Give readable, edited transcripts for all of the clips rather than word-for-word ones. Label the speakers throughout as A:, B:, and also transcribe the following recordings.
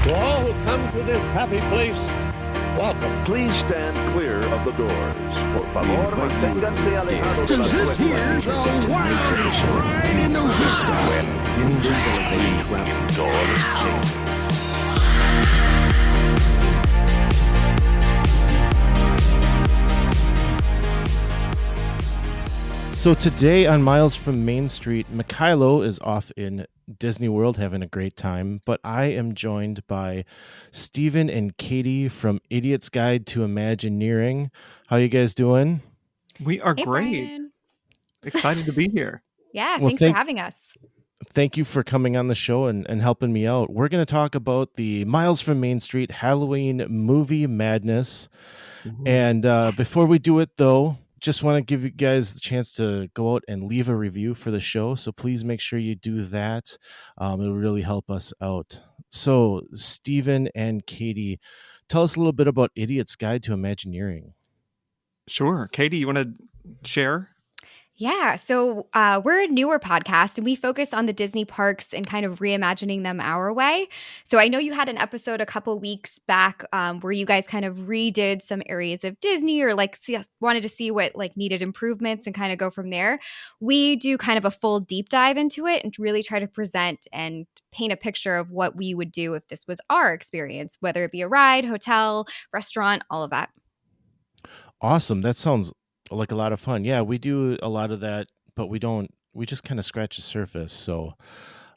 A: To all who come to this happy place, welcome.
B: Please stand clear of the doors. Por favor, manténganse alejados de las
A: This here's
B: puertas.
A: a wild ride in the woods.
C: When invisibility doors change.
D: So today on Miles from Main Street, Mikhailo is off in Disney World having a great time, but I am joined by Stephen and Kaity from Idiot's Guide to Imagineering. How you guys doing?
E: We are
F: Hey,
E: great.
F: Brian.
E: Excited to be here.
F: Yeah,
D: Well,
F: thanks for having us.
D: Thank you for coming on the show and helping me out. We're going to talk about the Miles from Main Street Halloween movie madness. And before we do it, though, just want to give you guys the chance to go out and leave a review for the show. So please make sure you do that. It'll really help us out. So Stephen and Kaity, tell us a little bit about Idiot's Guide to Imagineering.
E: Sure. Kaity, you want to share?
F: Yeah, so we're a newer podcast and we focus on the Disney parks and kind of reimagining them our way. So I know you had an episode a couple weeks back where you guys kind of redid some areas of Disney or wanted to see what needed improvements and kind of go from there. We do kind of a full deep dive into it and really try to present and paint a picture of what we would do if this was our experience, whether it be a ride, hotel, restaurant, all of that.
D: Awesome. That sounds like a lot of fun. Yeah, we do a lot of that, but we just kind of scratch the surface. So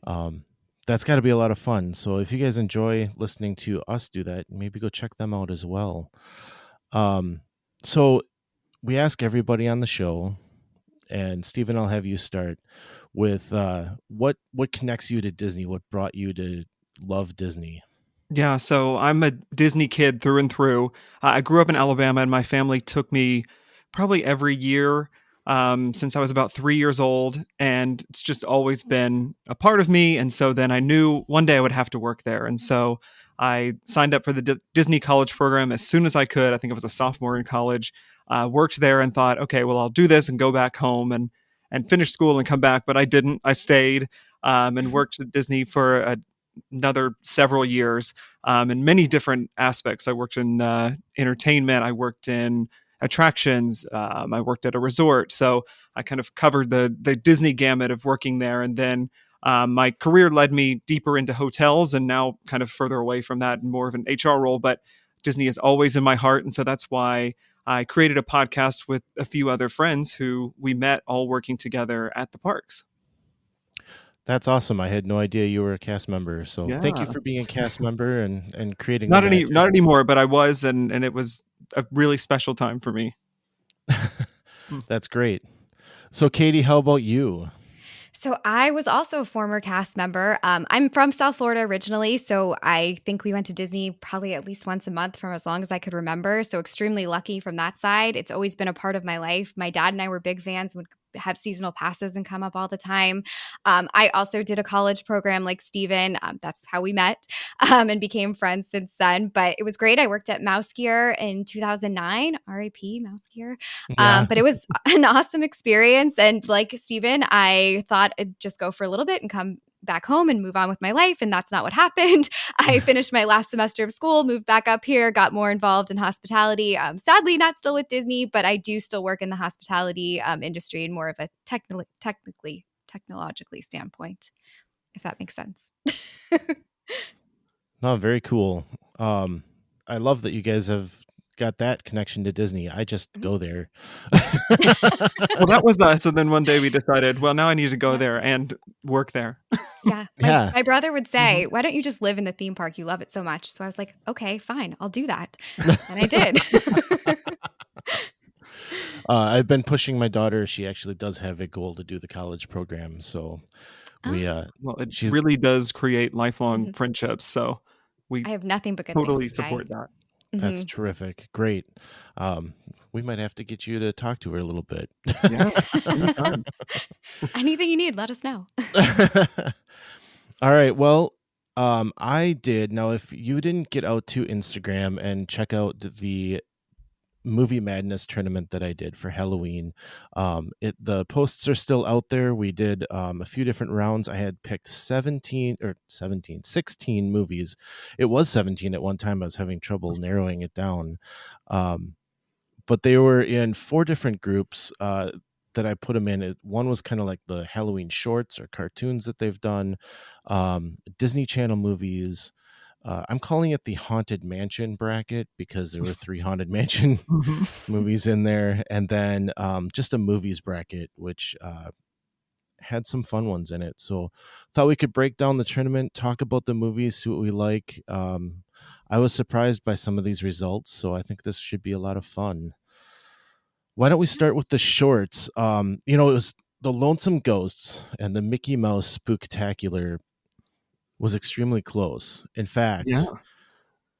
D: that's got to be a lot of fun. So if you guys enjoy listening to us do that, maybe go check them out as well. So we ask everybody on the show, and Stephen, I'll have you start with what connects you to Disney? What brought you to love Disney?
E: Yeah, so I'm a Disney kid through and through. I grew up in Alabama, and my family took me probably every year since I was about 3 years old, and it's just always been a part of me. And so then I knew one day I would have to work there, and so I signed up for the Disney college program as soon as I could. I think I was a sophomore in college. Worked there and thought, okay, well, I'll do this and go back home and finish school and come back. But I didn't. I stayed and worked at Disney for another several years in many different aspects. I worked in entertainment. I worked in attractions. I worked at a resort. So I kind of covered the Disney gamut of working there. And then my career led me deeper into hotels and now kind of further away from that and more of an HR role. But Disney is always in my heart. And so that's why I created a podcast with a few other friends who we met all working together at the parks.
D: That's awesome. I had no idea you were a cast member. So Thank you for being a cast member and creating.
E: Not anymore, but I was, and it was a really special time for me.
D: That's great. So Kaity, how about you?
F: So I was also a former cast member. I'm from South Florida originally, so I think we went to Disney probably at least once a month from as long as I could remember. So extremely lucky from that side. It's always been a part of my life. My dad and I were big fans, would have seasonal passes and come up all the time. I also did a college program like Stephen. That's how we met and became friends since then. But it was great. I worked at Mouse Gear in 2009, RIP Mouse Gear. But it was an awesome experience. And like Stephen, I thought I'd just go for a little bit and come back home and move on with my life. And that's not what happened. I finished my last semester of school, moved back up here, got more involved in hospitality. Sadly, not still with Disney, but I do still work in the hospitality industry in more of a technologically standpoint, if that makes sense.
D: No, very cool. I love that you guys have got that connection to Disney. I just go there.
E: Well, that was us. And then one day we decided, well, now I need to go there and work there.
F: Yeah. My brother would say, why don't you just live in the theme park? You love it so much. So I was like, okay, fine, I'll do that. And I did.
D: I've been pushing my daughter. She actually does have a goal to do the college program. So
E: it really does create lifelong friendships. So
F: I have nothing but good
E: totally
F: things to say.
E: support that.
D: That's terrific. Great. We might have to get you to talk to her a little bit.
E: Yeah. Anytime.
F: Anything you need, let us know.
D: All right. Well, I did. Now, if you didn't get out to Instagram and check out the Movie Madness tournament that I did for Halloween. The posts are still out there. We did a few different rounds. I had picked 16 movies. It was 17 at one time. I was having trouble narrowing it down. But they were in 4 different groups that I put them in. One was kind of like the Halloween shorts or cartoons that they've done, Disney Channel movies. I'm calling it the Haunted Mansion bracket because there were 3 Haunted Mansion movies in there. And then just a movies bracket, which had some fun ones in it. So thought we could break down the tournament, talk about the movies, see what we like. I was surprised by some of these results, so I think this should be a lot of fun. Why don't we start with the shorts? It was the Lonesome Ghosts and the Mickey Mouse Spooktacular was extremely close. In fact,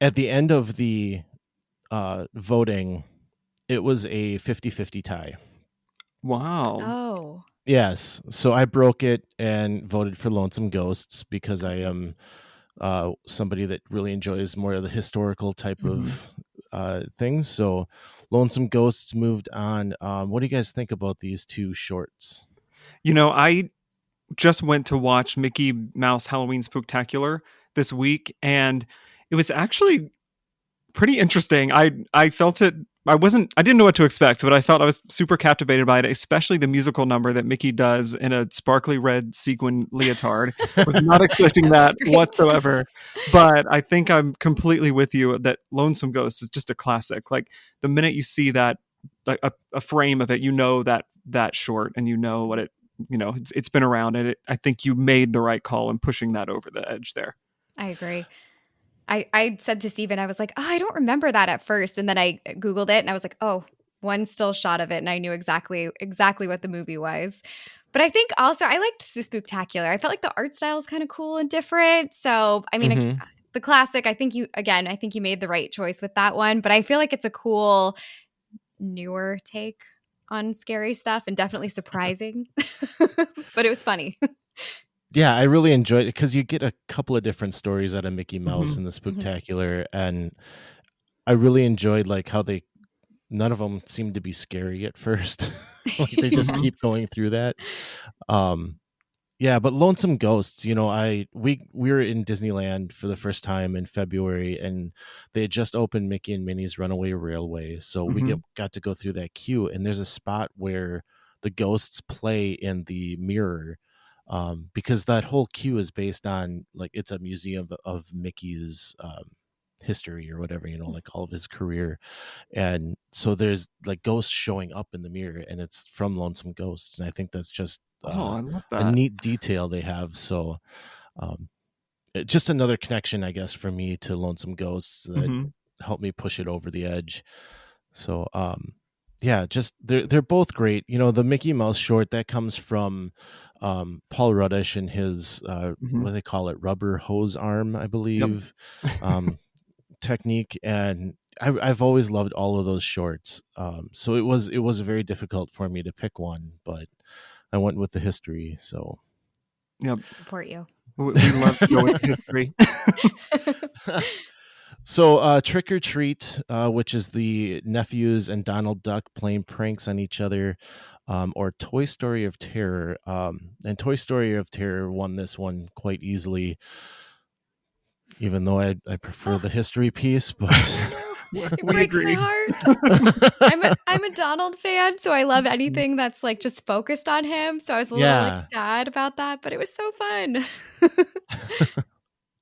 D: at the end of the voting, it was a 50-50 tie.
E: Wow.
F: Oh.
D: Yes. So I broke it and voted for Lonesome Ghosts because I am somebody that really enjoys more of the historical type of things. So Lonesome Ghosts moved on. What do you guys think about these 2 shorts?
E: I just went to watch Mickey Mouse Halloween Spooktacular this week, and it was actually pretty interesting. I felt it. I didn't know what to expect, but I felt I was super captivated by it, especially the musical number that Mickey does in a sparkly red sequin leotard. Was not expecting that whatsoever. But I think I'm completely with you that Lonesome Ghost is just a classic. Like the minute you see that, like a frame of it, that short, and what it, it's been around, and I think you made the right call in pushing that over the edge there.
F: I agree. I said to Stephen, I was like, I don't remember that at first. And then I Googled it and I was like, one still shot of it. And I knew exactly what the movie was. But I think also I liked the Spooktacular. I felt like the art style is kind of cool and different. So, I mean, the classic, I think you made the right choice with that one. But I feel like it's a cool, newer take on scary stuff and definitely surprising. But it was funny.
D: Yeah, I really enjoyed it because you get a couple of different stories out of Mickey Mouse in the Spooktacular, and I really enjoyed like how none of them seemed to be scary at first. Like they just keep going through that. Yeah, but Lonesome Ghosts, we were in Disneyland for the first time in February, and they had just opened Mickey and Minnie's Runaway Railway, so we got to go through that queue, and there's a spot where the ghosts play in the mirror. Because that whole queue is based on like it's a museum of Mickey's history or whatever, like all of his career, and so there's like ghosts showing up in the mirror, and it's from Lonesome Ghosts, and I think that's just
E: I love that.
D: a neat detail they have. So just another connection, I guess, for me to Lonesome Ghosts that helped me push it over the edge. So yeah, just they're both great. The Mickey Mouse short that comes from Paul Ruddish and his what do they call it, rubber hose arm, I believe, technique, and I've always loved all of those shorts. So it was very difficult for me to pick one, but I went with the history. So
F: Support you.
E: We love to go with history.
D: So Trick or Treat, which is the nephews and Donald Duck playing pranks on each other, or Toy Story of Terror. And Toy Story of Terror won this one quite easily, even though I prefer the history piece. But
F: it breaks my heart. I'm a Donald fan, so I love anything that's like just focused on him. So I was a little like sad about that, but it was so fun.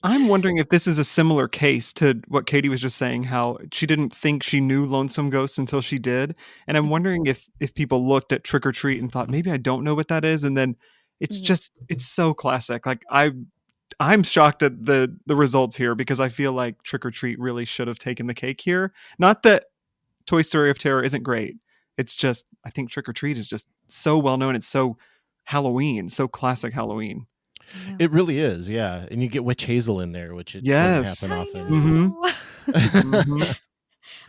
E: I'm wondering if this is a similar case to what Katie was just saying, how she didn't think she knew Lonesome Ghosts until she did. And I'm wondering if people looked at Trick or Treat and thought, maybe I don't know what that is. And then it's so classic. Like I'm shocked at the results here because I feel like Trick or Treat really should have taken the cake here. Not that Toy Story of Terror isn't great. It's just, I think Trick or Treat is just so well known. It's so Halloween, so classic Halloween.
F: Yeah.
D: It really is, yeah. And you get Witch Hazel in there, which doesn't happen often.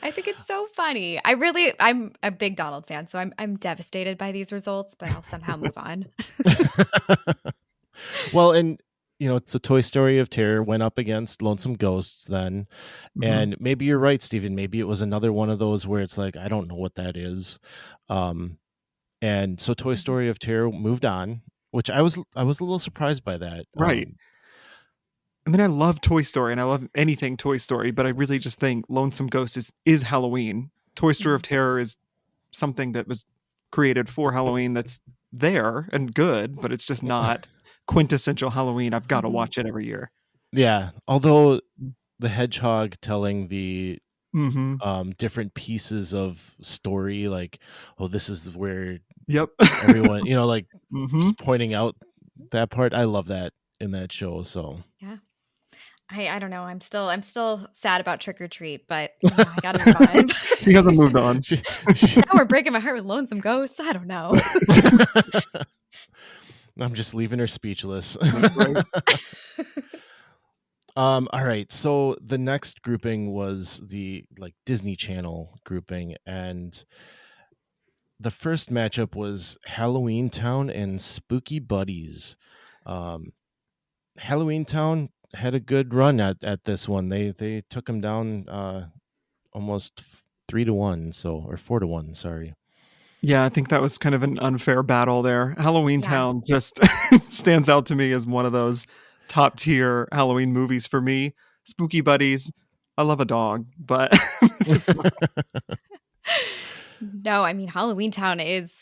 F: I think it's so funny. I'm a big Donald fan, so I'm devastated by these results, but I'll somehow move on.
D: Well, and So Toy Story of Terror went up against Lonesome Ghosts then. And maybe you're right, Stephen. Maybe it was another one of those where it's like, I don't know what that is. And so Toy Story of Terror moved on, which I was a little surprised by that.
E: Right. I mean, I love Toy Story and I love anything Toy Story, but I really just think Lonesome Ghost is Halloween. Toy Story of Terror is something that was created for Halloween that's there and good, but it's just not quintessential Halloween. I've got to watch it every year.
D: Yeah. Although the hedgehog telling the different pieces of story, like, oh, this is where everyone, just pointing out that part. I love that in that show. So
F: yeah. I don't know. I'm still sad about Trick or Treat, but I gotta move on.
E: He hasn't moved on.
F: Now we're breaking my heart with Lonesome Ghosts. I don't know.
D: I'm just leaving her speechless.
E: That's right.
D: All right. So the next grouping was the Disney Channel grouping, and the first matchup was Halloween Town and Spooky Buddies. Halloween Town had a good run at this one. They took them down almost 3-1, or 4-1. Sorry.
E: Yeah, I think that was kind of an unfair battle there. Halloween Town just stands out to me as one of those top tier Halloween movies for me. Spooky Buddies, I love a dog, but it's not.
F: No, I mean Halloween Town is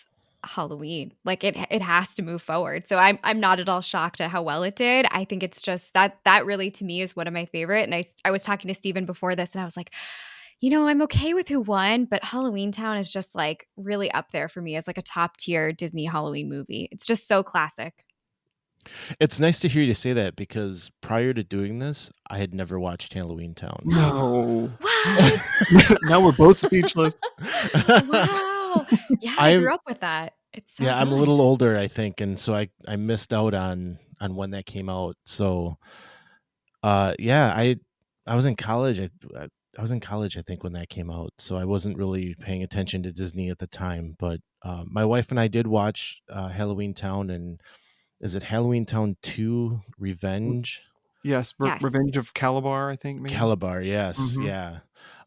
F: Halloween. Like it has to move forward. So I'm not at all shocked at how well it did. I think it's just that really to me is one of my favorite. And I was talking to Stephen before this and I was like, I'm okay with who won, but Halloween Town is just like really up there for me as like a top tier Disney Halloween movie. It's just so classic.
D: It's nice to hear you say that because prior to doing this, I had never watched Halloween Town.
E: No.
F: What?
E: Now we're both speechless.
F: Wow. Yeah, I grew up with that. It's so
D: I'm a little older, I think, and so I missed out on when that came out. So, I was in college. I was in college, I think, when that came out. So I wasn't really paying attention to Disney at the time. But my wife and I did watch Halloween Town, and is it Halloween Town 2 Revenge?
E: Yes, Revenge of Calabar, I think. Maybe.
D: Calabar, yes, yeah.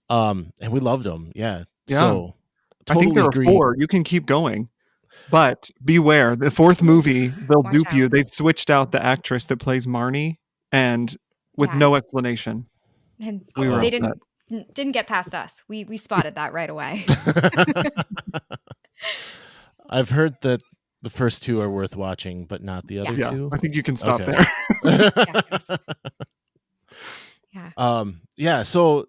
D: And we loved them, yeah.
E: Yeah.
D: So totally
E: I think there
D: agree.
E: are 4. You can keep going. But beware, the 4th movie, they'll dupe you. They've switched out the actress that plays Marnie, and with no explanation.
F: And
E: we were
F: they
E: upset.
F: didn't get past us. We spotted that right away.
D: I've heard that the first 2 are worth watching, but not the other 2.
E: I think you can stop there.
F: Yeah.
D: So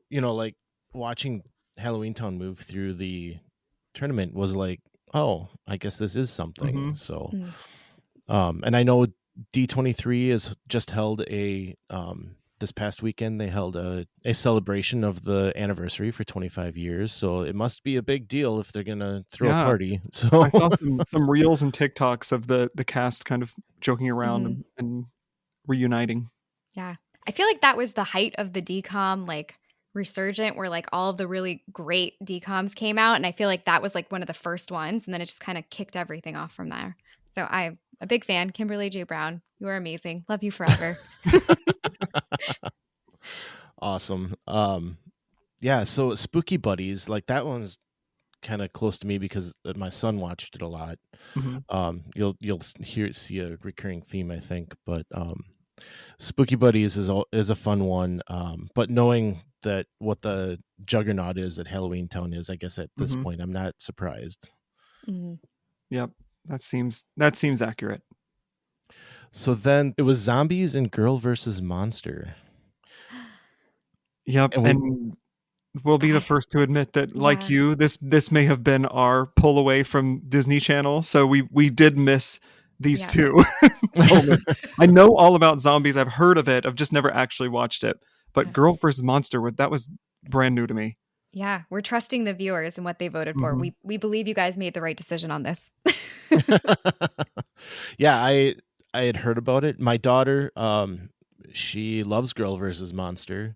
D: watching Halloween Town move through the tournament was like, oh, I guess this is something. So and I know D23 has just held a this past weekend they held a celebration of the anniversary for 25 years, so it must be a big deal if they're gonna throw a party. So
E: I saw some reels and TikToks of the cast kind of joking around and reuniting.
F: Yeah, I feel like that was the height of the DCOM resurgent, where all of the really great DCOMs came out, and I feel like that was one of the first ones, and then it just kind of kicked everything off from there. So I'm a big fan. Kimberly J. Brown, you are amazing. Love you forever.
D: Awesome. So Spooky Buddies, that one's kind of close to me because my son watched it a lot. You'll see a recurring theme, I think, but Spooky Buddies is a fun one. But knowing that what the juggernaut is that Halloween Town is, I guess at this point I'm not surprised.
E: Yep, that seems accurate.
D: So then it was Zombies and Girl versus Monster.
E: Yep, and we'll be the first to admit that, like you, this may have been our pull away from Disney Channel. So we did miss these 2. I know all about Zombies. I've heard of it. I've just never actually watched it. But Girl versus Monster, that was brand new to me.
F: Yeah, we're trusting the viewers and what they voted for. We believe you guys made the right decision on this.
D: Yeah, I had heard about it. My daughter, she loves Girl versus Monster,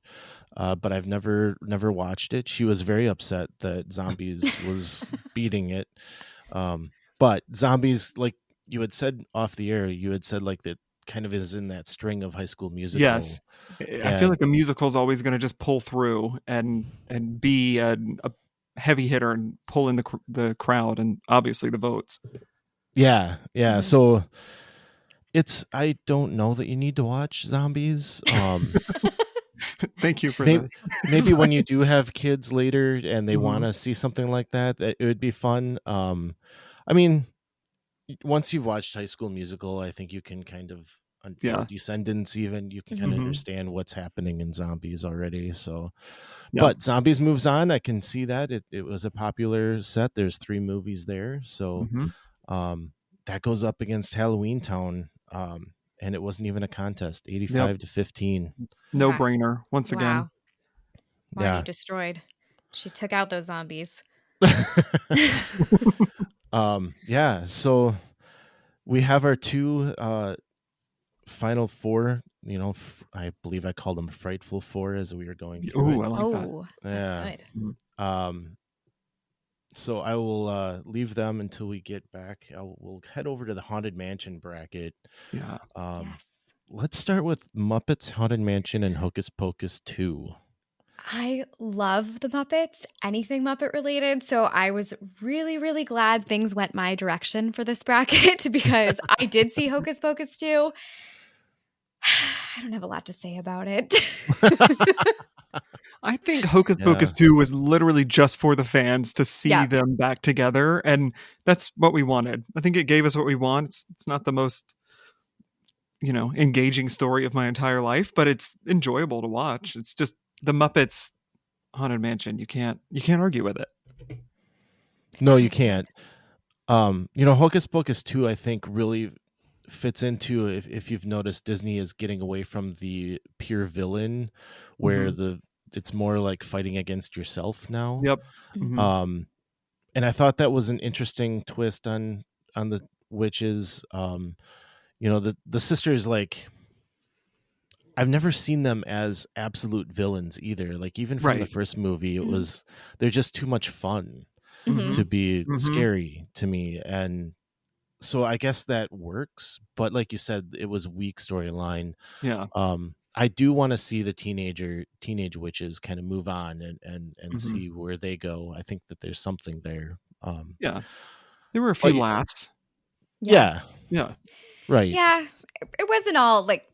D: but I've never watched it. She was very upset that Zombies was beating it. But Zombies, like you had said off the air, you had said that kind of is in that string of High School Musical.
E: Yes. I feel like a musical is always going to just pull through and be a heavy hitter and pull in the crowd and obviously the votes.
D: Yeah. So I don't know that you need to watch Zombies.
E: Thank you for
D: maybe when you do have kids later and they want to see something like that, it would be fun. I mean, once you've watched High School Musical, I think you can kind of, or Descendants even, you can kind of understand what's happening in Zombies already. So, but Zombies moves on. I can see that it was a popular set. There's 3 movies there. So that goes up against Halloween Town. And it wasn't even a contest, 85-15.
E: No brainer once again.
F: Wow, you destroyed. She took out those zombies.
D: So we have our 2 final 4, I believe I called them Frightful 4 as we were going through it.
E: I like that.
D: Yeah.
F: Good.
D: So I will leave them until we get back. We'll head over to the Haunted Mansion bracket.
E: Yeah.
D: Let's start with Muppets Haunted Mansion and Hocus Pocus 2.
F: I love the Muppets, anything Muppet related. So I was really, really glad things went my direction for this bracket because I did see Hocus Pocus 2. I don't have a lot to say about it.
E: I think Hocus Pocus 2 was literally just for the fans to see them back together. And that's what we wanted. I think it gave us what we want. It's not the most, engaging story of my entire life, but it's enjoyable to watch. It's just the Muppets Haunted Mansion. You can't argue with it.
D: No, you can't. Hocus Pocus 2, I think, really fits into, if you've noticed, Disney is getting away from the pure villain where it's more like fighting against yourself now.
E: Yep.
D: And I thought that was an interesting twist on the witches. The sisters, like, I've never seen them as absolute villains either. Like, even from the first movie, it was, they're just too much fun to be scary to me. And so I guess that works, but like you said, it was a weak storyline.
E: Yeah.
D: I do want to see the teenage witches kind of move on and see where they go. I think that there's something there.
E: There were a few laughs.
D: Yeah. Right.
F: Yeah. It wasn't all like,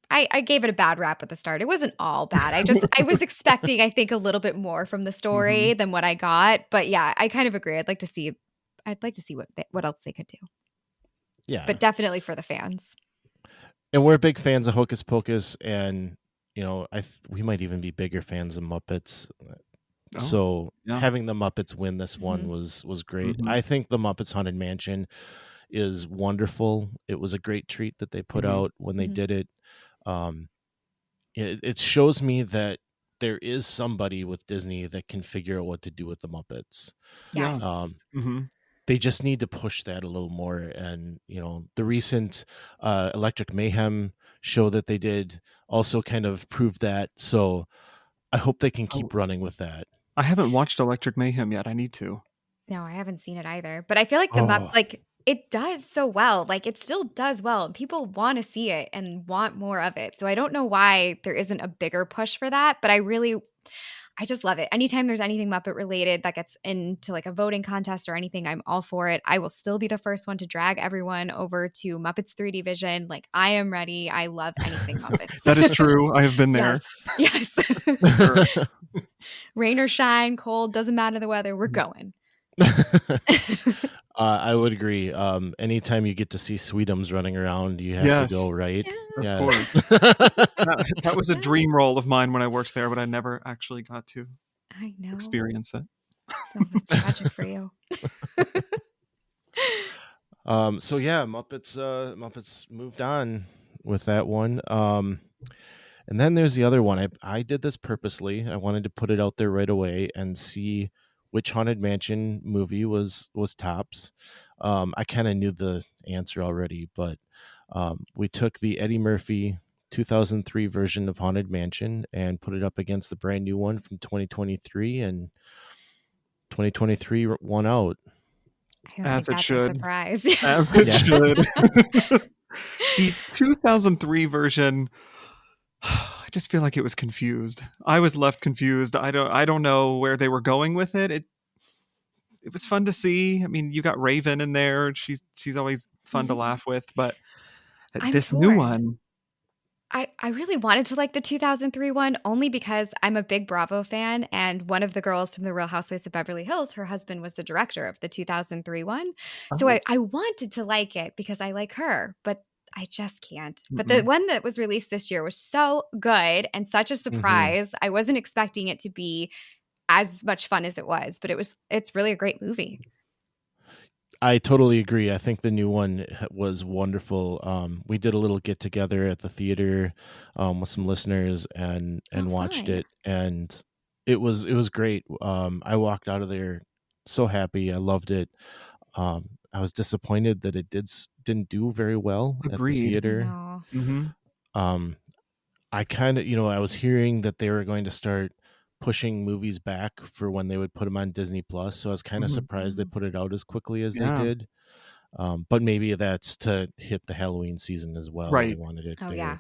F: I gave it a bad rap at the start. It wasn't all bad. I was expecting, I think, a little bit more from the story than what I got. But yeah, I kind of agree. I'd like to see what else they could do.
D: Yeah.
F: But definitely for the fans.
D: And we're big fans of Hocus Pocus, and we might even be bigger fans of Muppets. So having the Muppets win this one was great. I think the Muppets Haunted Mansion is wonderful. It was a great treat that they put out when they did it. It shows me that there is somebody with Disney that can figure out what to do with the Muppets.
F: Yes.
D: They just need to push that a little more. And, the recent Electric Mayhem show that they did also kind of proved that. So I hope they can keep running with that.
E: I haven't watched Electric Mayhem yet. I need to.
F: No, I haven't seen it either. But I feel like the Muppets, it does so well. Like, it still does well. And people want to see it and want more of it. So I don't know why there isn't a bigger push for that. But I just love it. Anytime there's anything Muppet related that gets into like a voting contest or anything, I'm all for it. I will still be the first one to drag everyone over to Muppets 3D Vision. Like, I am ready. I love anything Muppets.
E: That is true. I have been there.
F: Yes. Rain or shine, cold, doesn't matter the weather. We're going.
D: I would agree. Anytime you get to see Sweetums running around, you have to go, right?
E: Yeah. Of course. That was a dream role of mine when I worked there, but I never actually got to experience it.
F: Oh, that's tragic for you.
D: So yeah, Muppets moved on with that one. And then there's the other one. I did this purposely. I wanted to put it out there right away and see which Haunted Mansion movie was tops. I kind of knew the answer already, but we took the Eddie Murphy 2003 version of Haunted Mansion and put it up against the brand new one from 2023, and 2023 won out.
F: I don't think that's a surprise.
E: As it should. The 2003 version, I just feel like it was confused. I was left confused. I don't know where they were going with it. It was fun to see. I mean, you got Raven in there. She's always fun to laugh with, but
F: I'm
E: this new
F: torn.
E: one,
F: I really wanted to like the 2003 one only because I'm a big Bravo fan, and one of the girls from the Real Housewives of Beverly Hills, her husband was the director of the 2003 one. So
E: Oh.
F: I wanted to like it because I like her, but I just can't. But the
E: Mm-mm.
F: one that was released this year was so good and such a surprise. I wasn't expecting it to be as much fun as it was, but it's really a great movie.
D: I totally agree. I think the new one was wonderful. We did a little get together at the theater with some listeners and watched
F: fun.
D: it, and it was great. I walked out of there so happy. I loved it. I was disappointed that it didn't do very well at the
E: Agreed.
D: theater.
F: No.
E: Mm-hmm.
D: I kind of, I was hearing that they were going to start pushing movies back for when they would put them on Disney Plus. So I was kind of surprised they put it out as quickly as they did. But maybe that's to hit the Halloween season as well.
E: Right.
D: They wanted it there.
F: Yeah.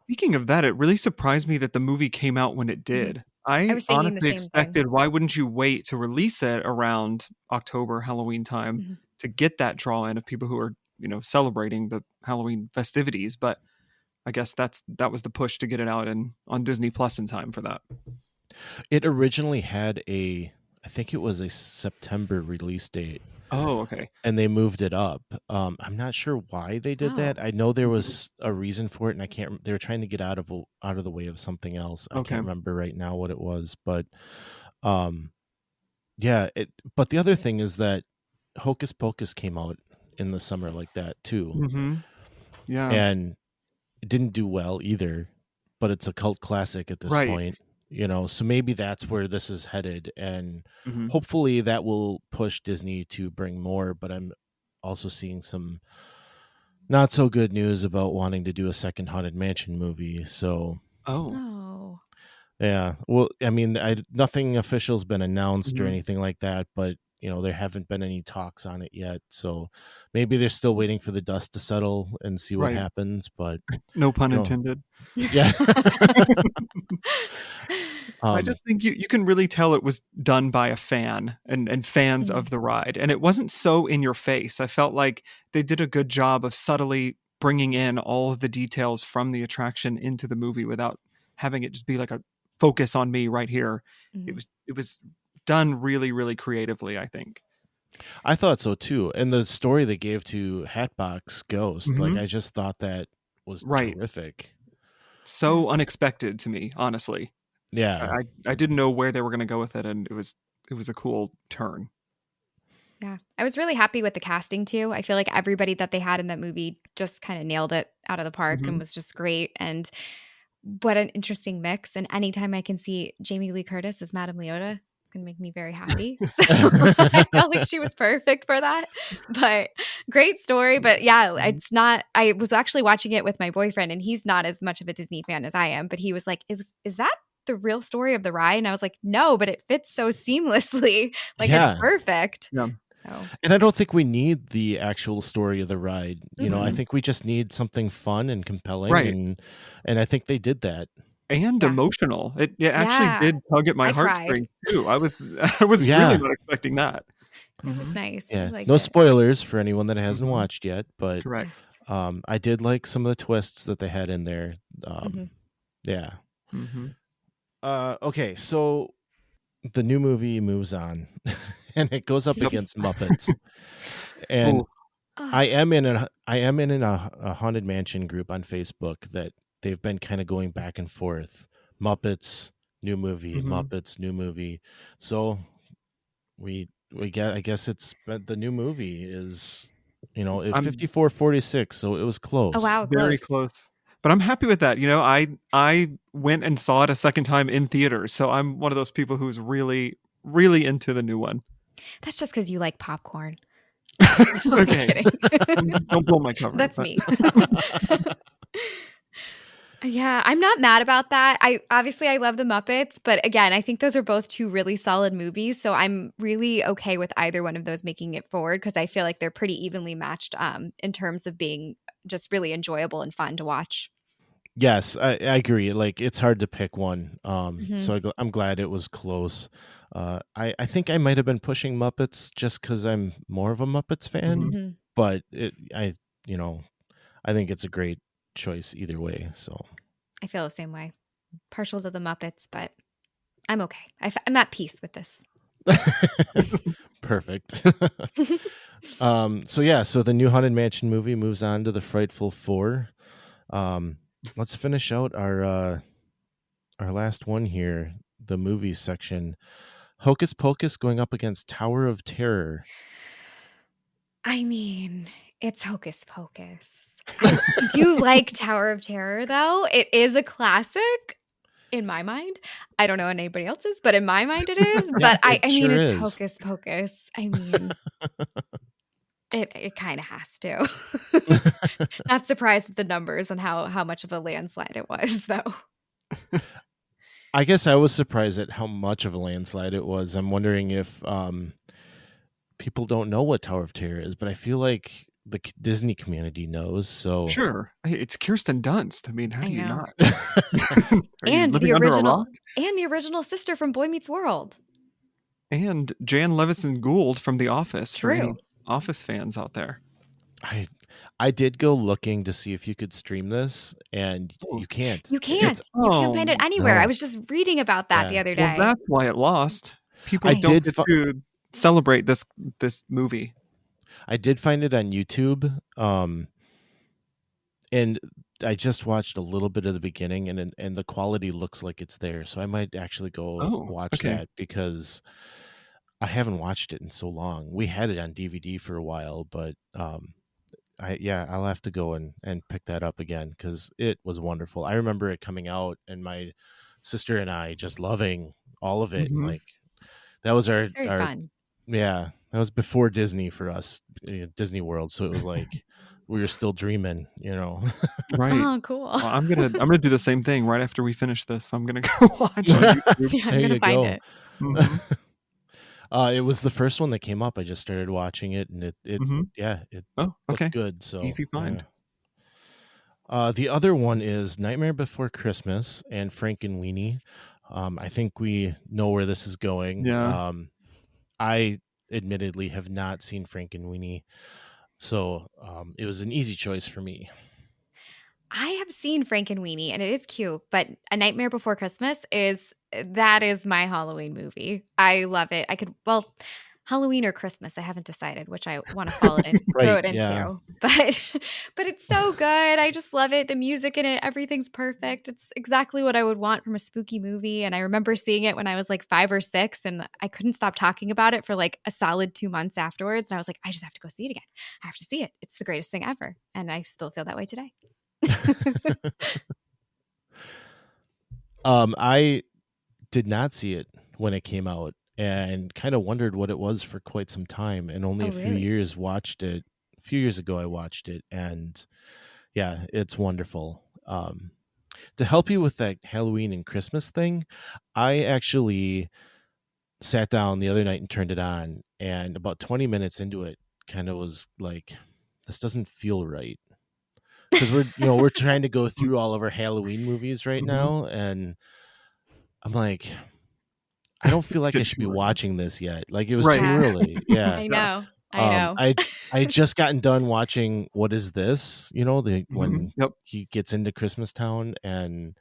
E: Speaking of that, it really surprised me that the movie came out when it did. I
F: was thinking the
E: honestly
F: same
E: expected,
F: thing.
E: why wouldn't you wait to release it around October, Halloween time to get that draw in of people who are, celebrating the Halloween festivities? But I guess that was the push to get it out on Disney Plus in time for that.
D: It originally had I think it was a September release date.
E: Oh, okay.
D: And they moved it up. I'm not sure why they did that. I know there was a reason for it, and they were trying to get out of the way of something else. I can't remember right now what it was, but yeah. But the other thing is that Hocus Pocus came out in the summer like that too.
E: Mm-hmm. Yeah,
D: and it didn't do well either. But it's a cult classic at this point. So maybe that's where this is headed, and hopefully that will push Disney to bring more. But I'm also seeing some not so good news about wanting to do a second Haunted Mansion movie. So, yeah. Well, I mean, nothing official's been announced or anything like that, but there haven't been any talks on it yet. So maybe they're still waiting for the dust to settle and see what happens. But
E: no pun intended.
D: Yeah.
E: I just think you can really tell it was done by a fan and fans of the ride. And it wasn't so in your face. I felt like they did a good job of subtly bringing in all of the details from the attraction into the movie without having it just be like a focus on me right here. It was done really, really creatively, I think.
D: I thought so too. And the story they gave to Hatbox Ghost, like I just thought that was terrific.
E: So unexpected to me, honestly.
D: Yeah.
E: I didn't know where they were going to go with it, and it was a cool turn.
F: Yeah. I was really happy with the casting too. I feel like everybody that they had in that movie just kind of nailed it out of the park and was just great. And what an interesting mix. And anytime I can see Jamie Lee Curtis as Madame Leota, it's going to make me very happy. So I felt like she was perfect for that. But great story. But yeah, it's not, I was actually watching it with my boyfriend, and he's not as much of a Disney fan as I am, but he was like, is that the real story of the ride? And I was like, no, but it fits so seamlessly. Like, it's perfect.
E: Yeah.
F: So.
D: And I don't think we need the actual story of the ride. I think we just need something fun and compelling, and I think they did that.
E: And emotional. It actually did tug at my heartstrings too. I was really not expecting that.
F: That's nice.
D: Yeah. No spoilers for anyone that hasn't watched yet, but
E: correct.
D: I did like some of the twists that they had in there. Yeah. Okay, so the new movie moves on, and it goes up against Muppets. And I am in a Haunted Mansion group on Facebook that they've been kind of going back and forth. Muppets, new movie, Muppets, new movie. So we get, I guess it's the new movie is, 54-46, so it was close.
F: Oh wow,
E: very close. But I'm happy with that. I went and saw it a second time in theaters, so I'm one of those people who's really, really into the new one.
F: That's just because you like popcorn.
E: Okay. Don't blow my cover.
F: That's me. Yeah, I'm not mad about that. I love the Muppets, but again, I think those are both two really solid movies, so I'm really okay with either one of those making it forward because I feel like they're pretty evenly matched in terms of being just really enjoyable and fun to watch.
D: Yes, I agree. Like it's hard to pick one.
F: Mhm.
D: So I'm glad it was close. I think I might have been pushing Muppets just because I'm more of a Muppets fan,
E: Mhm.
F: Mhm.
D: but you know, I think it's a great choice either way. So
F: I feel the same way. Partial to the Muppets, but I'm okay. I'm at peace with this.
D: perfect. So the new Haunted Mansion movie moves on to the Frightful Four. Let's finish out our last one here, the movie section. Hocus Pocus going up against Tower of Terror.
F: I mean, it's Hocus Pocus. I do like Tower of Terror, though. It is a classic in my mind. I don't know in anybody else's, but in my mind it is.
D: Yeah,
F: But I
D: it
F: mean,
D: sure
F: it's
D: is.
F: Hocus Pocus. I mean, it kind of has to. Not surprised at the numbers and how much of a landslide it was, though.
D: I guess I was surprised at how much of a landslide it was. I'm wondering if people don't know what Tower of Terror is, but I feel like the Disney community knows. So
E: Sure. Hey, it's Kirsten Dunst. I mean, how
F: I
E: do you
F: know.
E: not? Are you
F: And
E: living under a rock?
F: the original sister from Boy Meets World.
E: And Jan Levison Gould from The Office. For any
F: True.
E: Office fans out there.
D: I did go looking to see if you could stream this, and you can't.
F: You can't.
D: It's
F: You can't find it anywhere.
D: no.
F: I was just reading about that the
D: Yeah.
F: other
E: Well,
F: day.
E: that's why it lost. People
D: I
E: don't
D: did
E: get
D: fi-
E: to celebrate this movie.
D: I did find it on YouTube, and I just watched a little bit of the beginning, and the quality looks like it's there. So I might actually go
E: Oh,
D: watch
E: okay.
D: that because I haven't watched it in so long. We had it on DVD for a while, but I'll have to go and pick that up again because it was wonderful. I remember it coming out and my sister and I just loving all of it.
E: Mhm.
D: Like that was
F: It's very fun.
D: that was before Disney for us, Disney World. So it was like we were still dreaming,
E: Right.
F: Oh, cool.
E: Well, I'm gonna do the same thing right after we finish this. I'm gonna go watch on YouTube.
F: Yeah, I'm
D: There
F: gonna
D: you
F: find
D: go.
F: it.
E: Mhm.
D: It was the first one that came up. I just started watching it, and it
E: Mhm.
D: it
E: Oh,
D: looked
E: okay.
D: good. So
E: Easy find.
D: The other one is Nightmare Before Christmas and Frankenweenie. I think we know where this is going.
E: Yeah.
D: I admittedly have not seen Frankenweenie, so it was an easy choice for me.
F: I have seen Frankenweenie and it is cute, but A Nightmare Before Christmas is my Halloween movie. I love it. Halloween or Christmas. I haven't decided which I want to throw
D: Right,
F: it into.
D: yeah.
F: But it's so good. I just love it. The music in it, everything's perfect. It's exactly what I would want from a spooky movie. And I remember seeing it when I was like 5 or 6 and I couldn't stop talking about it for like a solid 2 months afterwards. And I was like, I just have to go see it again. I have to see it. It's the greatest thing ever. And I still feel that way today.
D: I did not see it when it came out and kind of wondered what it was for quite some time, and only
F: Oh,
D: a few
F: really?
D: years watched it. A few years ago I watched it, and yeah, it's wonderful. To help you with that Halloween and Christmas thing, I actually sat down the other night and turned it on, and about 20 minutes into it kind of was like, this doesn't feel right. Because we're trying to go through all of our Halloween movies right
E: Mhm.
D: now, and I'm like, I don't feel like I
E: Did
D: should
E: too
D: be
E: early.
D: watching this yet. Like it was
E: Right.
D: too
F: Yeah.
D: early. Yeah.
F: I know. I know.
D: I had just gotten done watching What Is This?
E: Mhm.
D: When
E: Yep.
D: he gets into Christmas Town, and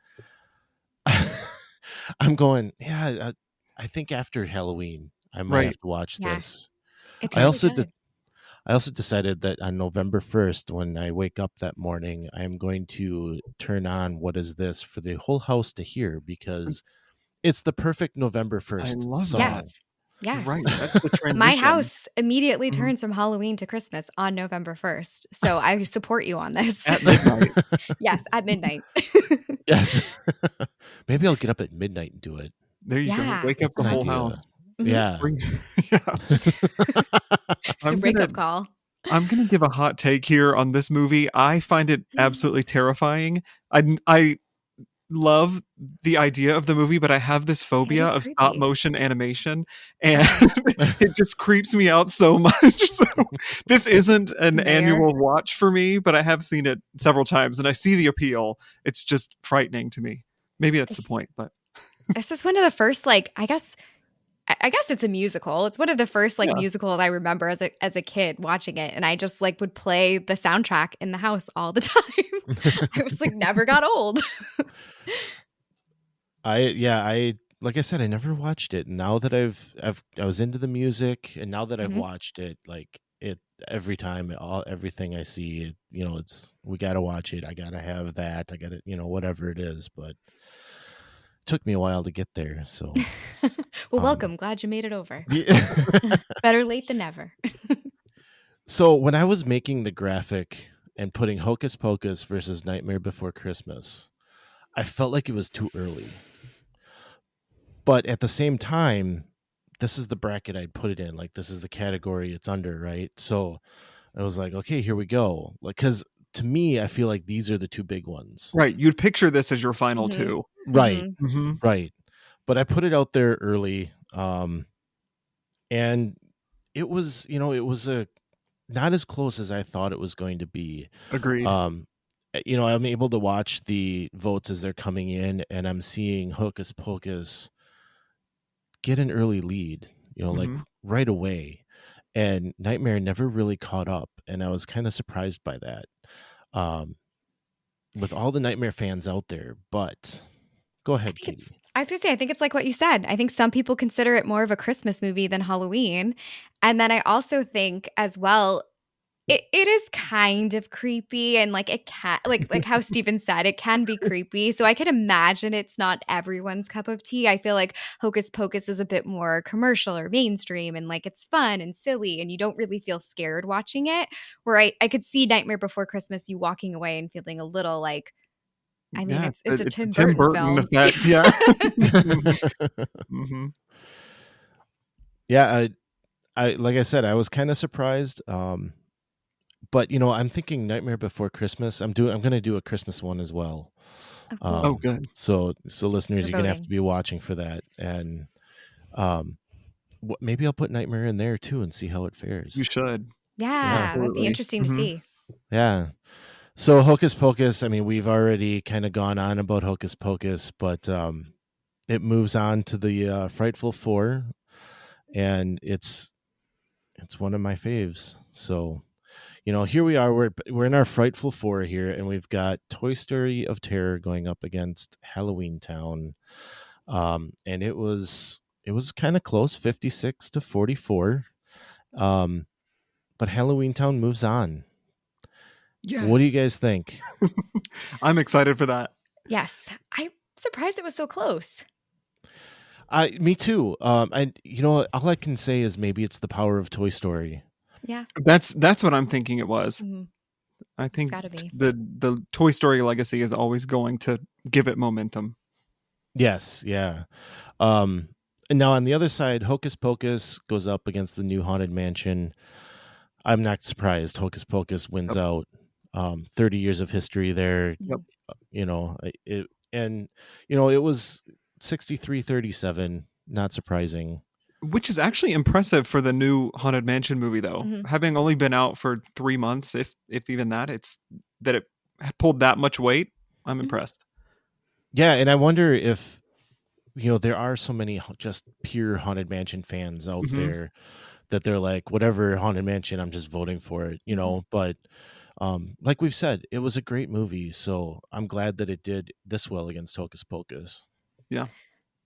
D: I'm going, yeah, I think after Halloween I might
E: Right.
D: have to watch
F: Yeah.
D: this.
F: It's
D: I
F: really
D: also
F: good.
D: I also decided that on November 1st, when I wake up that morning, I am going to turn on What Is This for the whole house to hear, because it's the perfect November 1st
E: love
D: song.
E: that.
F: Yes.
E: Right. That's the transition.
F: My house immediately
E: Mhm.
F: turns from Halloween to Christmas on November 1st. So I support you on this.
E: At midnight.
F: Yes, at midnight.
D: Yes. Maybe I'll get up at midnight and do it.
E: There you
F: Yeah.
E: go. Wake up
D: That's
E: the
D: an
E: whole
D: idea.
E: house.
F: Mhm.
D: Yeah.
E: Yeah.
F: It's a
E: I'm
F: wake
E: gonna
F: up call.
E: I'm gonna give a hot take here on this movie. I find it absolutely terrifying. I love the idea of the movie, but I have this phobia
F: is
E: of stop
F: creepy.
E: motion animation, and it just creeps me out so much. So this isn't an
F: Mayor.
E: annual watch for me, but I have seen it several times, and I see the appeal. It's just frightening to me. Maybe that's the point, but
F: This is one of the first, like, I guess it's a musical. It's one of the first like musicals I remember as a kid watching it, and I just like would play the soundtrack in the house all the time. I was like never got old.
D: I like I said, I never watched it. Now that I was into the music, and now that I've watched it, like it every time, everything I see, it's we got to watch it. I got to have that. I got to, whatever it is, but took me a while to get there. So
F: Well, welcome. Glad you made it over.
D: Yeah.
F: Better late than never.
D: So when I was making the graphic and putting Hocus Pocus versus Nightmare Before Christmas, I felt like it was too early. But at the same time, this is the bracket I'd put it in. Like, this is the category it's under, right? So I was like, okay, here we go. Like, because to me, I feel like these are the two big ones.
E: right, you'd picture this as your final two.
D: Right.
E: Mm-hmm.
D: Right. But I put it out there early. And it was, it was not as close as I thought it was going to be.
E: Agreed.
D: I'm able to watch the votes as they're coming in, and I'm seeing Hocus Pocus get an early lead, like right away. And Nightmare never really caught up, and I was kind of surprised by that. With all the Nightmare fans out there, but go ahead, Katie.
F: I was going to say, I think it's like what you said. I think some people consider it more of a Christmas movie than Halloween. And then I also think as well, it is kind of creepy, and like it can, like how Stephen said, it can be creepy. So I can imagine it's not everyone's cup of tea. I feel like Hocus Pocus is a bit more commercial or mainstream, and like it's fun and silly, and you don't really feel scared watching it. Where I could see Nightmare Before Christmas, you walking away and feling a little like, I mean, it's a Tim Burton film.
E: Effect, yeah.
D: Yeah, I like I said, I was kind of surprised. But I'm thinking Nightmare Before Christmas. I'm going to do a Christmas one as well.
F: Oh,
E: good.
D: So listeners, you're going to have to be watching for that. And maybe I'll put Nightmare in there too and see how it fares.
E: You should.
F: Yeah, that'd be interesting to see.
D: Yeah. So Hocus Pocus, I mean, we've already kind of gone on about Hocus Pocus, but it moves on to the Frightful Four, and it's one of my faves. So, here we are. We're in our Frightful Four here, and we've got Toy Story of Terror going up against Halloween Town, and it was kind of close, 56 to 44. But Halloween Town moves on.
E: Yes.
D: What do you guys think?
E: I'm excited for that.
F: Yes. I'm surprised it was so close.
D: Me too. And all I can say is maybe it's the power of Toy Story.
F: Yeah.
E: That's what I'm thinking it was.
F: Mm-hmm.
E: I think
F: gotta be.
E: the Toy Story legacy is always going to give it momentum.
D: Yes, yeah. And now on the other side, Hocus Pocus goes up against the new Haunted Mansion. I'm not surprised. Hocus Pocus wins out. 30 years of history there.
E: Yep.
D: It was 63-37. Not surprising.
E: Which is actually impressive for the new Haunted Mansion movie, though.
F: Mm-hmm.
E: Having only been out for 3 months, if even that, it pulled that much weight. I'm impressed.
D: Yeah, and I wonder if there are so many just pure Haunted Mansion fans out there that they're like, whatever Haunted Mansion, I'm just voting for it, But like we've said, it was a great movie, so I'm glad that it did this well against Hocus Pocus.
E: Yeah.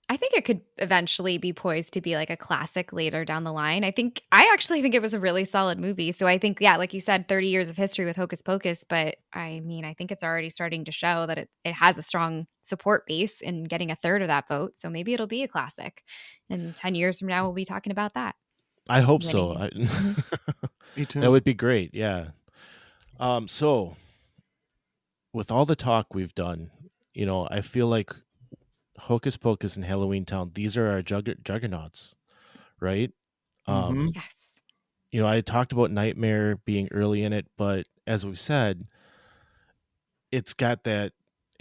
F: I think it could eventually be poised to be like a classic later down the line. I actually think it was a really solid movie. So I think, yeah, like you said, 30 years of history with Hocus Pocus. But I mean, I think it's already starting to show that it has a strong support base in getting a third of that vote. So maybe it'll be a classic. And 10 years from now, we'll be talking about that.
D: I hope so.
E: Me too.
D: That would be great. Yeah. So with all the talk we've done, I feel like Hocus Pocus and Halloween Town, these are our juggernauts, right?
F: Yes.
D: I talked about Nightmare being early in it, but as we've said, it's got that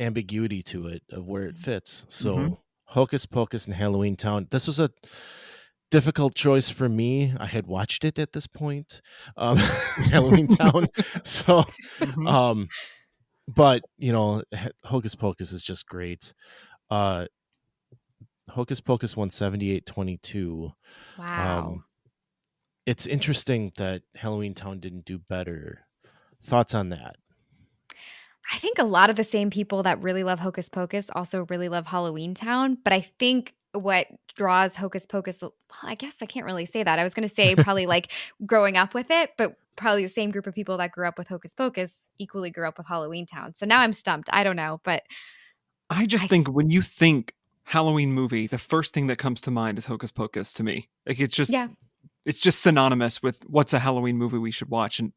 D: ambiguity to it of where it fits. So
E: Mhm.
D: Hocus Pocus and Halloween Town. This was a difficult choice for me. I had watched it at this point, Halloween Town. So,
E: Mhm.
D: but Hocus Pocus is just great. Hocus Pocus won 78-22.
F: Wow.
D: It's interesting that Halloween Town didn't do better. Thoughts on that?
F: I think a lot of the same people that really love Hocus Pocus also really love Halloween Town. But I think what draws Hocus Pocus, well, I guess I can't really say that. I was going to say probably like growing up with it, but probably the same group of people that grew up with Hocus Pocus equally grew up with Halloween Town. So now I'm stumped. I don't know, but
E: I just
F: I-
E: think when you think Halloween movie, the first thing that comes to mind is Hocus Pocus to me. Like it's just synonymous with what's a Halloween movie we should watch, and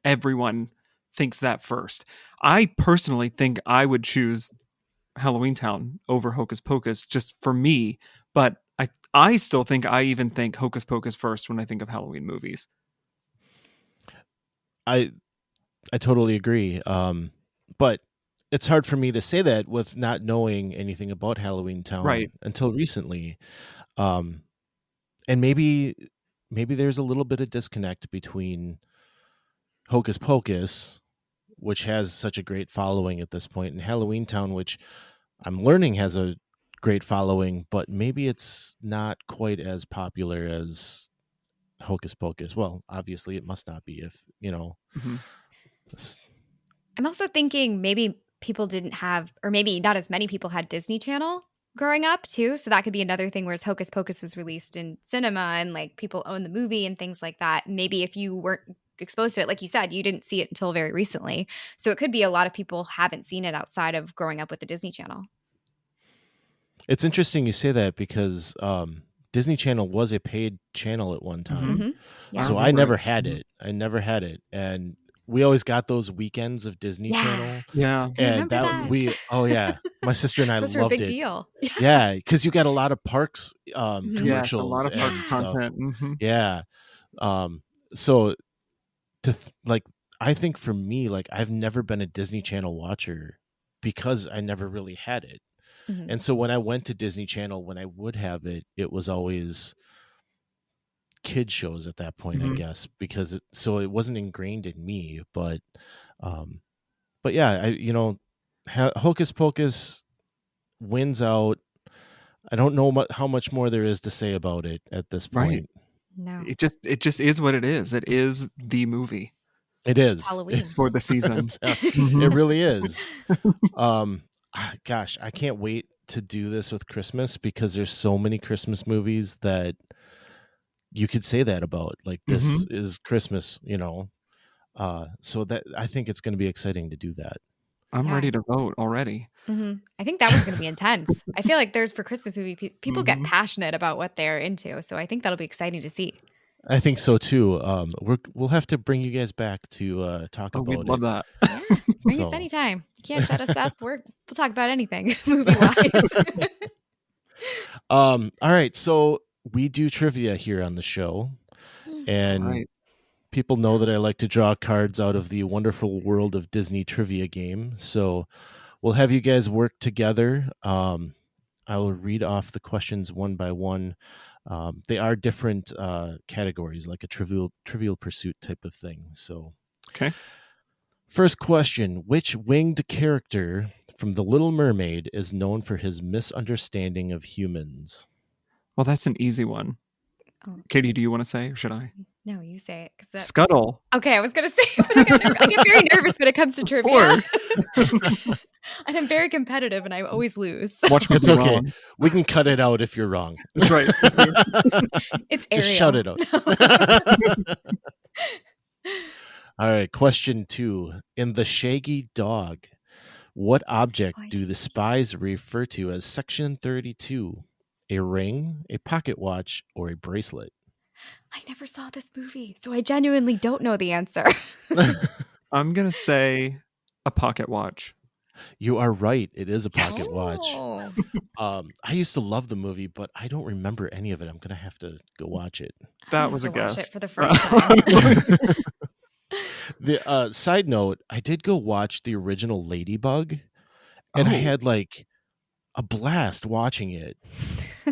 E: everyone thinks that first. I personally think I would choose Halloween Town over Hocus Pocus just for me, but I still think I even think Hocus Pocus first when I think of Halloween movies.
D: I totally agree. But it's hard for me to say that with not knowing anything about Halloween Town
E: Right.
D: until recently. And maybe there's a little bit of disconnect between Hocus Pocus, which has such a great following at this point, and Halloween Town, which I'm learning has a great following, but maybe it's not quite as popular as Hocus Pocus. Well, obviously it must not be if,
E: Mhm.
F: I'm also thinking maybe people didn't have, or maybe not as many people had Disney Channel growing up too. So that could be another thing, whereas Hocus Pocus was released in cinema and like people own the movie and things like that. Maybe if you weren't exposed to it, like you said, you didn't see it until very recently. So it could be a lot of people haven't seen it outside of growing up with the Disney Channel.
D: It's interesting you say that because Disney Channel was a paid channel at one time.
F: Mm-hmm. Yeah.
D: So I never had it. And we always got those weekends of Disney
F: Yeah.
D: Channel.
E: Yeah.
F: I remember that.
D: Oh yeah, my sister and I
F: Those were a
D: loved
F: big
D: it.
F: deal.
D: Yeah, because you got a lot of parks
F: Mhm.
E: Yes,
D: commercials
E: a lot of
D: and
E: parks
D: stuff.
E: content. Mhm.
D: Yeah. So I think for me, like I've never been a Disney Channel watcher because I never really had it.
F: Mhm.
D: And so when I went to Disney Channel, when I would have it, it was always kid shows at that point, I
E: Mhm.
D: guess, because it wasn't ingrained in me. But yeah, Hocus Pocus wins out. I don't know how much more there is to say about it at this
E: Right.
D: point.
F: No.
E: It just is what it is. It is the movie
D: It is
F: Halloween.
E: for the season.
D: It really is. Gosh, I can't wait to do this with Christmas because there's so many Christmas movies that you could say that about. Like this is Christmas, so that I think it's going to be exciting to do that.
E: I'm
F: Yeah.
E: ready to vote already.
F: Mm-hmm. I think that one's going to be intense. I feel like there's for Christmas movie, people get
E: Mhm.
F: passionate about what they're into. So I think that'll be exciting to see.
D: I think so too. We'll have to bring you guys back to talk
E: Oh,
D: about
E: we'd love
D: it.
E: that.
F: Yeah, bring us
D: So-
F: anytime. You can't shut us up. We'll talk about anything movie wise.
D: All right, so we do trivia here on the show, and
E: Right.
D: people know that I like to draw cards out of the wonderful world of Disney trivia game. So we'll have you guys work together. I will read off the questions one by one. They are different categories, like a trivial pursuit type of thing. So,
E: Okay.
D: first question: which winged character from The Little Mermaid is known for his misunderstanding of humans?
E: Well, that's an easy one.
F: Oh.
E: Katie, do you want to say or should I?
F: No, you say it. 'Cause that-
E: Scuttle.
F: Okay, I was going to say, but I get very nervous when it comes to trivia. And I'm very competitive and I always lose.
E: Watch me
D: It's
E: be
D: okay.
E: wrong.
D: We can cut it out if you're wrong.
E: That's right.
F: It's Ariel.
D: Just shout it out. All right, question 2. In The Shaggy Dog, what object do the spies refer to as Section 32? A ring, a pocket watch, or a bracelet?
F: I never saw this movie, so I genuinely don't know the answer.
E: I'm going to say a pocket watch.
D: You are right. It is a pocket watch.
F: Oh.
D: I used to love the movie, but I don't remember any of it. I'm going to have to go watch it.
E: That
F: I'm
E: was a
F: gonna watch
E: guess.
F: it for the first time.
D: The side note, I did go watch the original Ladybug, and I
E: Oh.
D: had like a blast watching it.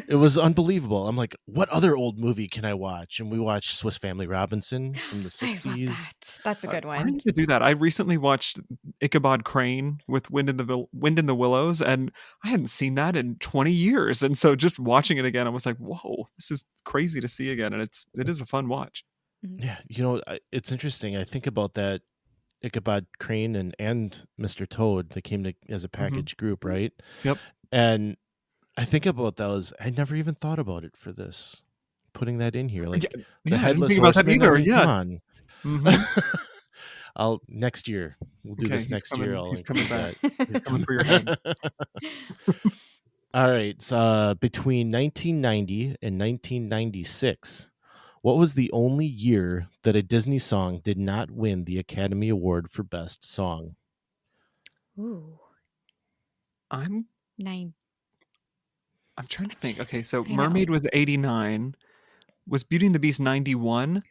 D: It was unbelievable. I'm like, what other old movie can I watch? And we watched Swiss Family Robinson from the
F: I love
D: 60s.
F: that. That's a good
E: I
F: one.
E: need to do that. I recently watched Ichabod Crane with Wind in the Willows, and I hadn't seen that in 20 years. And so just watching it again, I was like, whoa, this is crazy to see again. And it is a fun watch.
D: Yeah, you know, it's interesting. I think about that Ichabod Crane and Mr. Toad. They came as a package group, right?
E: Yep.
D: And I think about those. I never even thought about it for this. Putting that in here, like
E: Yeah,
D: the
E: I didn't
D: Headless
E: think about that
D: Horseman.
E: either.
D: I mean,
E: Yeah.
D: come on.
E: Mhm.
D: I'll next year. We'll do
E: Okay,
D: this
E: he's
D: next
E: coming-
D: year. I'll
E: he's coming
D: include
E: back.
D: that.
E: He's coming for your head.
D: All right. So between 1990 and 1996, what was the only year that a Disney song did not win the Academy Award for Best Song?
F: Ooh,
E: I'm
F: 9.
E: trying to think. Okay, so
F: I know.
E: Mermaid was 89. Was Beauty and the Beast 91?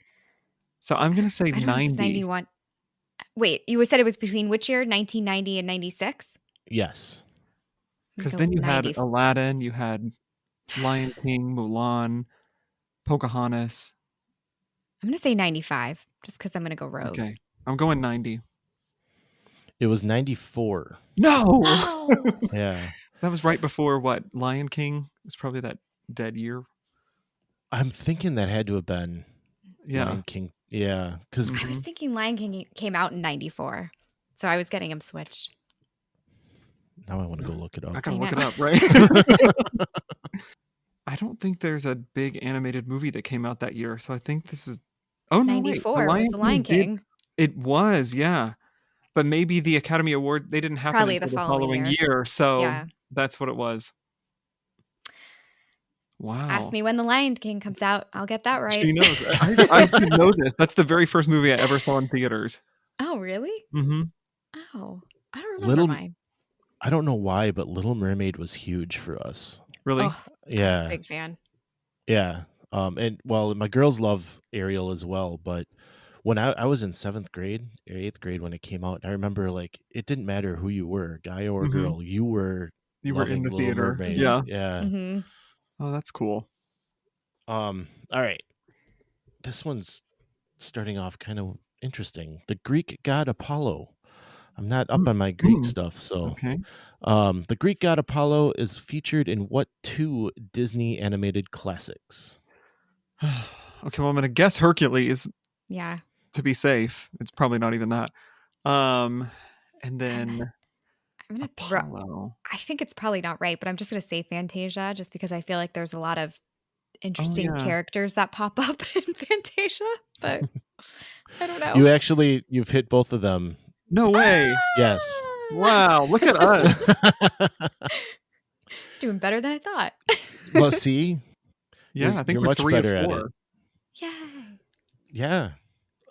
E: So I'm going to say
F: I don't know if
E: 90.
F: it's 91. Wait, you said it was between which year? 1990 and 96?
D: Yes.
E: Because then you had Aladdin, you had Lion King, Mulan, Pocahontas.
F: I'm going to say 95 just because I'm going to go rogue.
E: Okay, I'm going 90.
D: It was 94.
E: No!
F: Oh,
D: Yeah.
E: That was right before what? Lion King? It was probably that dead year.
D: I'm thinking that had to have been
E: Yeah.
D: Lion King. Yeah. Because
F: I was thinking Lion King came out in 94. So I was getting them switched.
D: now I want to go look it up.
E: I gotta
F: I
E: look it
F: know.
E: up, right? I don't think there's a big animated movie that came out that year, so I think this is. Oh no, wait!
F: 94 was The Lion King.
E: It was, yeah, but maybe the Academy Award they didn't happen
F: Probably
E: until
F: the
E: the
F: following
E: following year, so
F: Yeah.
E: that's what it was. Wow!
F: Ask me when The Lion King comes out. I'll get that right.
E: She knows. I should know this. That's the very first movie I ever saw in theaters.
F: Oh, really?
E: Mm-hmm.
F: Oh, I don't remember mine.
D: I don't know why, but Little Mermaid was huge for us.
E: Really?
F: Oh, I was
D: Yeah.
F: a big fan.
D: Yeah. And well, my girls love Ariel as well, but when I was in 7th grade or 8th grade when it came out, I remember like it didn't matter who you were, guy or
E: Mhm.
D: girl, you were
E: You were in
D: loving
E: the
D: Little
E: theater.
D: Mermaid.
E: Yeah.
D: Yeah.
F: Mm-hmm.
E: Oh, that's cool.
D: All right. This one's starting off kind of interesting. The Greek god Apollo. I'm not up on my Greek stuff, so
E: Okay.
D: the Greek god Apollo is featured in what 2 Disney animated classics?
E: Okay, well, I'm gonna guess Hercules
F: Yeah.
E: to be safe. It's probably not even that. And then
F: I'm going to throw.
E: Apollo.
F: I think it's probably not right, but I'm just going to say Fantasia just because I feel like there's a lot of interesting
E: yeah.
F: characters that pop up in Fantasia, but I don't know.
D: You've hit both of them.
E: No way!
D: Yes.
E: Wow, look at us.
F: Doing better than I thought.
D: Well, see?
E: Yeah, I think
D: you're
E: we're
D: much
E: 3
D: better
E: or
D: at
E: 4.
D: it.
F: Yay.
D: Yeah.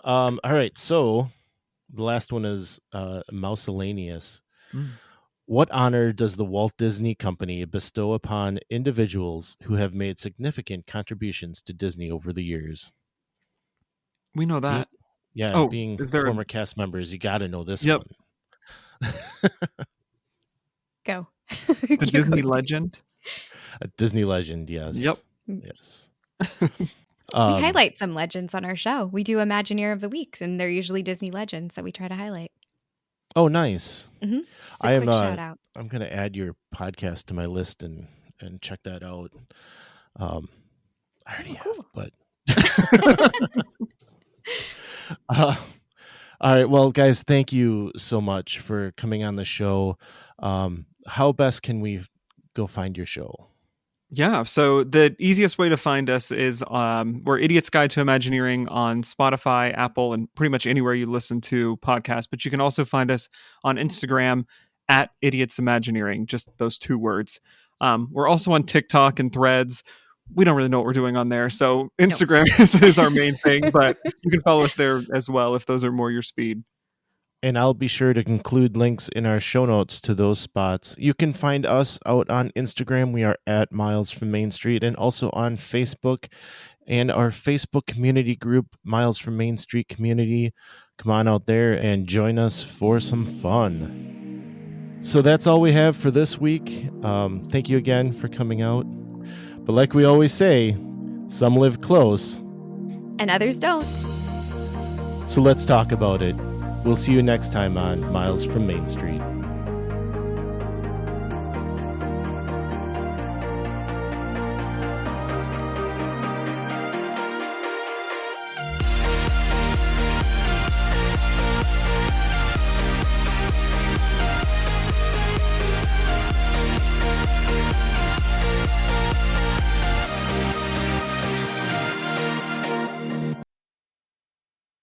D: All right. So the last one is Mousellaneous.
E: Mm.
D: What honor does the Walt Disney Company bestow upon individuals who have made significant contributions to Disney over the years?
E: We know that.
D: Being
E: is there
D: former cast members, you got to know this
E: Yep.
D: one.
F: Go.
E: A
F: You
E: Disney
F: go.
E: legend?
D: A Disney legend, yes.
E: Yep.
D: Yes.
F: We highlight some legends on our show. We do Imagineer of the Week, and they're usually Disney legends that we try to highlight.
D: Oh, nice.
F: Mm-hmm. Just
D: I
F: a
D: am,
F: quick shout out.
D: I'm going to add your podcast to my list and check that out. I already have, but all right. Well, guys, thank you so much for coming on the show. How best can we go find your show?
E: Yeah, so the easiest way to find us is we're Idiot's Guide to Imagineering on Spotify, Apple, and pretty much anywhere you listen to podcasts. But you can also find us on Instagram at Idiots Imagineering, just those 2 words. We're also on TikTok and Threads. We don't really know what we're doing on there, so Instagram is our main thing, but you can follow us there as well if those are more your speed.
D: And I'll be sure to include links in our show notes to those spots. You can find us out on Instagram. We are at Miles from Main Street, and also on Facebook and our Facebook community group, Miles from Main Street Community. Come on out there and join us for some fun. So that's all we have for this week. Thank you again for coming out. But like we always say, some live close.
F: And others don't.
D: So let's talk about it. We'll see you next time on Miles from Main Street.